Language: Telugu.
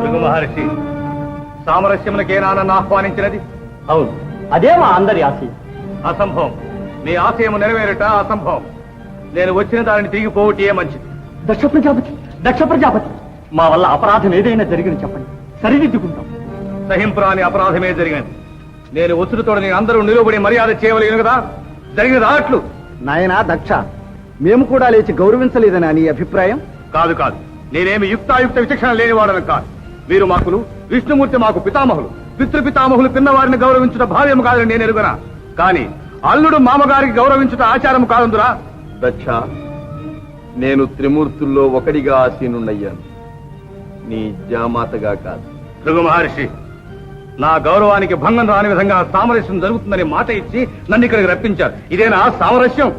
భృగు మహర్షి, సామరస్యమునకేనా నన్ను ఆహ్వానించినది? అవును, అదే మా అందరి ఆశయం. అసంభవం. మీ ఆశయము నెరవేరట అసంభవం. నేను వచ్చిన దానిని తిరిగి పోవటే మంచిది. దక్ష ప్రజాపతి, మా వల్ల అపరాధం ఏదైనా జరిగిన చెప్పండి, సరిదిద్దుకుంటాం. సహింపురాని అపరాధమే జరిగినది. నేను ఒత్తిడితోడని అందరూ నిలువబడి మర్యాద చేయవలేను కదా, జరిగినది అట్లు. నాయనా దక్ష, మేము కూడా లేచి గౌరవించలేదని నీ అభిప్రాయం? కాదు కాదు, నేనేమి యుక్తాయుక్త విచక్షణ లేనివాడను కాదు. వీరు మాకులు, విష్ణుమూర్తి మాకు పితామహులు. పితృపితామహులు పిన్నవారిని గౌరవించుట భావ్యం కాదని నేను ఎరుగనా? కాని అల్లుడు మామగారికి గౌరవించుట ఆచారం కాదురా. దక్ష, నేను త్రిమూర్తుల్లో ఒకడిగా ఆసీనున్నయ్యాను, నీ జామాతగా కాదు. భృగు మహర్షి, నా గౌరవానికి భంగం రాని విధంగా సామరస్యం జరుగుతుందని మాట ఇచ్చి నన్ను ఇక్కడికి రప్పించారు. ఇదేనా సామరస్యం?